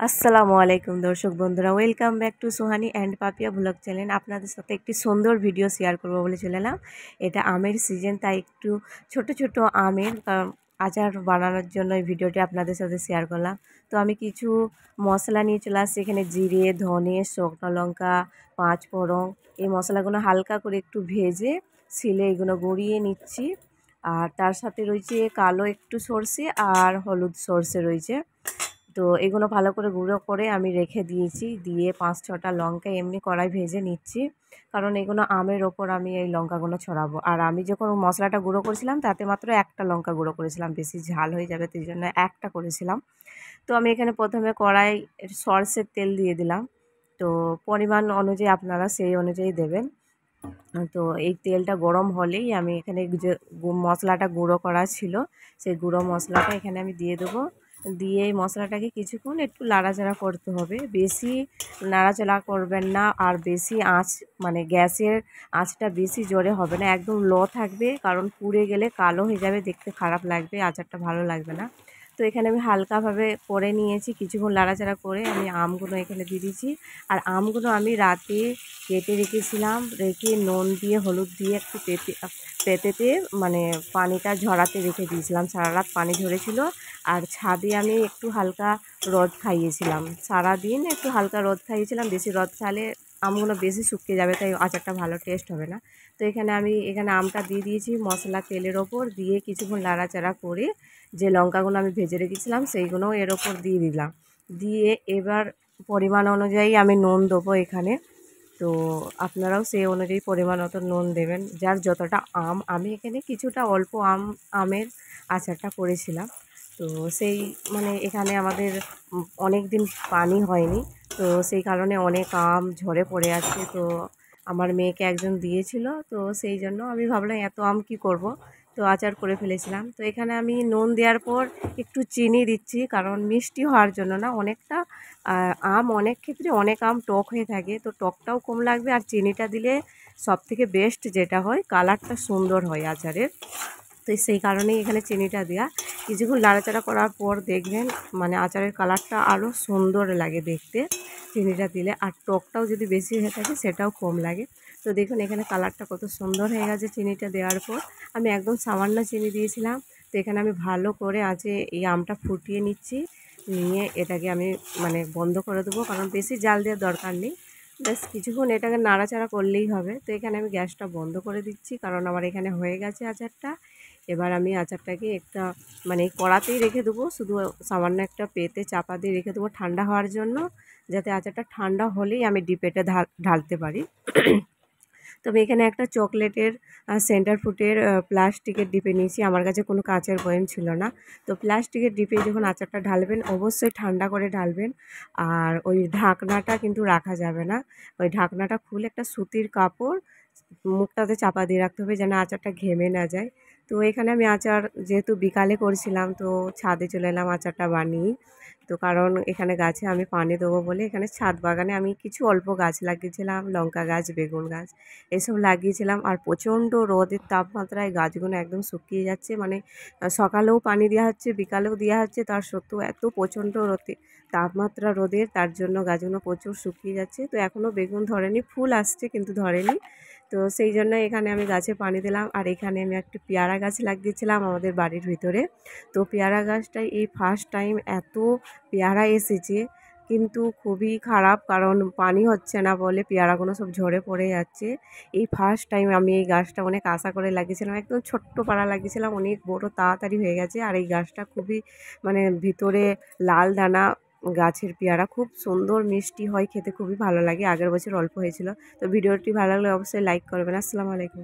আসসালামু আলাইকুম দর্শক বন্ধুরা, welcome back to Sohani and Papiya blog channel. আপনাদের সাথে একটি সুন্দর ভিডিও শেয়ার করব বলে চলে এলাম। এটা আমের সিজন, তাই একটু ছোট ছোট আমের আচার বানানোর জন্য এই ভিডিওটি আপনাদের সাথে শেয়ার করলাম। তো আমি কিছু মশলা নিয়ে চলে আসছি এখানে, জিরে, ধনে, শুকনো লঙ্কা, পাঁচ ফোড়ন। এই মশলাগুলো হালকা করে একটু ভেজে শিলে এগুলো গুঁড়িয়ে নিচ্ছি। আর তার সাথে রয়েছে কালো একটু সর্ষে আর হলুদ সর্ষে রয়েছে। তো এগুলো ভালো করে গুঁড়ো করে আমি রেখে দিয়েছি। দিয়ে 5-6টা লঙ্কা এমনি কড়াই ভেজে নিচ্ছি, কারণ এগুলো আমের ওপর আমি এই লঙ্কাগুলো ছড়াবো। আর আমি যখন মশলাটা গুঁড়ো করেছিলাম তাতে মাত্র একটা লঙ্কা গুঁড়ো করেছিলাম, বেশি ঝাল হয়ে যাবে সেই জন্য একটা করেছিলাম। তো আমি এখানে প্রথমে কড়াই সরষের তেল দিয়ে দিলাম। তো পরিমাণ অনুযায়ী আপনারা সেই অনুযায়ী দেবেন। তো এই তেলটা গরম হলেই আমি এখানে যে মশলাটা গুঁড়ো করা ছিল সেই গুঁড়ো মশলাটা এখানে আমি দিয়ে দেবো। দিয়ে এই মশলাটাকে কিছুক্ষণ একটু নাড়াচাড়া করতে হবে, বেশি নাড়াচাড়া করবেন না। আর বেশি আঁচ মানে গ্যাসের আঁচটা বেশি জোরে হবে না, একদম লো থাকবে, কারণ পুড়ে গেলে কালো হয়ে যাবে, দেখতে খারাপ লাগবে, আচারটা ভালো লাগবে না। তো এখানে আমি হালকাভাবে করে নিয়েছি, কিছুক্ষণ নাড়াচাড়া করে আমি আমগুলো এখানে দিয়ে দিয়েছি। আর আমগুলো আমি রাতে কেটে রেখেছিলাম, রেখে নুন দিয়ে হলুদ দিয়ে একটু পেতেতে মানে পানিটা ঝরাতে রেখে দিয়েছিলাম। সারা রাত পানি ঝরেছিল। আর ছাদে আমি একটু হালকা রোদ খাইয়েছিলাম, সারাদিন একটু হালকা রোদ খাইয়েছিলাম। বেশি রোদ খাইলে আমগুলো বেশি শুকিয়ে যাবে, তাই আচারটা ভালো টেস্ট হবে না। তো এখানে আমি আমটা দিয়ে দিয়েছি মশলা তেলের ওপর, দিয়ে কিছুক্ষণ নাড়াচাড়া করে যে লঙ্কাগুলো আমি ভেজে রেখেছিলাম সেইগুলোও এর ওপর দিয়ে দিলাম। দিয়ে এবার পরিমাণ অনুযায়ী আমি নুন দেবো এখানে। তো আপনারাও সেই অনুযায়ী পরিমাণ মতো নুন দেবেন, যার যতটা আম। আমি এখানে কিছুটা অল্প আমের আচারটা করেছিলাম। তো সেই এখানে আমাদের অনেক দিন পানি হয়নি, তো সেই কারণে অনেক আম ঝরে পড়ে আছে। তো আমার মেয়েকে একজন দিয়েছিল, তো সেই জন্য আমি ভাবলাম এত আম কি করব, তো আচার করে ফেলেছিলাম। তো এখানে আমি নুন দেওয়ার পর একটু চিনি দিচ্ছি, কারণ মিষ্টি হওয়ার জন্য না। অনেকটা আম অনেক ক্ষেত্রে অনেক আম টক হয়ে থাকে, তো টকটাও কম লাগবে। আর চিনিটা দিলে সবথেকে বেস্ট যেটা হয়, কালারটা সুন্দর হয় আচারের। তো সেই কারণেই এখানে চিনিটা দেওয়া। কিছুক্ষণ নাড়াচাড়া করার পর দেখবেন আচারের কালারটা আরও সুন্দর লাগে দেখতে চিনিটা দিলে। আর টকটাও যদি বেশি হয়ে থাকে সেটাও কম লাগে। তো দেখুন এখানে কালারটা কত সুন্দর হয়ে গেছে চিনিটা দেওয়ার পর। আমি একদম সামান্য চিনি দিয়েছিলাম। তো এখানে আমি ভালো করে এই আমটা ফুটিয়ে নিচ্ছি, নিয়ে এটাকে আমি বন্ধ করে দেবো, কারণ বেশি জাল দেওয়ার দরকার নেই। ব্যাস কিছুক্ষণ এটাকে নাড়াচাড়া করলেই হবে। তো এখানে আমি গ্যাসটা বন্ধ করে দিচ্ছি, কারণ আমার এখানে হয়ে গেছে আচারটা। এবার আমি আচারটাকে একটা কড়াতেই রেখে দেবো, শুধু সামান্য একটা পেতে চাপা দিয়ে রেখে দেবো ঠান্ডা হওয়ার জন্য, যাতে আচারটা ঠান্ডা হলেই আমি ডিপেটে ঢালতে পারি। তবে এখানে একটা চকলেটের সেন্টার ফুটের প্লাস্টিকের ডিপে নিয়েছি, আমার কাছে কোনো কাঁচের বয়াম ছিল না। তো প্লাস্টিকের ডিপে যখন আচারটা ঢালবেন অবশ্যই ঠান্ডা করে ঢালবেন। আর ওই ঢাকনাটা কিন্তু রাখা যাবে না, ওই ঢাকনাটা খুলে একটা সুতির কাপড় মুখটাতে চাপা দিয়ে রাখতে হবে, যেন আচারটা ঘেমে না যায়। তো এখানে আমি আচার যেহেতু বিকালে করছিলাম, তো ছাদে চলে এলাম আচারটা বানিয়ে। তো কারণ এখানে গাছে আমি পানি দেবো বলে এখানে ছাদ বাগানে আমি কিছু অল্প গাছ লাগিয়েছিলাম, লঙ্কা গাছ, বেগুন গাছ এসব লাগিয়েছিলাম। আর প্রচণ্ড রোদের তাপমাত্রায় গাছগুলো একদম শুকিয়ে যাচ্ছে, সকালেও পানি দেওয়া হচ্ছে, বিকালেও দেওয়া হচ্ছে, তার সত্ত্বেও এত প্রচণ্ড তাপমাত্রা রোদের, তার জন্য গাছগুলো প্রচুর শুকিয়ে যাচ্ছে। তো এখনও বেগুন ধরেনি, ফুল আসছে কিন্তু ধরেনি। তো সেই জন্য এখানে আমি গাছে পানি দিলাম। আর এখানে আমি একটি পেয়ারা গাছ লাগিয়েছিলাম আমাদের বাড়ির ভিতরে। তো পেয়ারা গাছটায় এই ফার্স্ট টাইম এত পেয়ারা এসেছে, কিন্তু খুবই খারাপ, কারণ পানি হচ্ছে না বলে পেয়ারাগুলো সব ঝরে পড়ে যাচ্ছে। এই ফার্স্ট টাইম আমি এই গাছটা অনেক আশা করে লাগিয়েছিলাম, একদম ছোট্ট পাড়া লাগিয়েছিলাম, অনেক বড় তাড়াতাড়ি হয়ে গেছে। আর এই গাছটা খুবই ভিতরে লাল দানা, গাছের পেয়ারা খুব সুন্দর মিষ্টি হয়, খেতে খুবই ভালো লাগে। আগের বছর অল্প হয়েছিল। তো ভিডিওটি ভালো লাগলে অবশ্যই লাইক করবেন। আসসালামু আলাইকুম।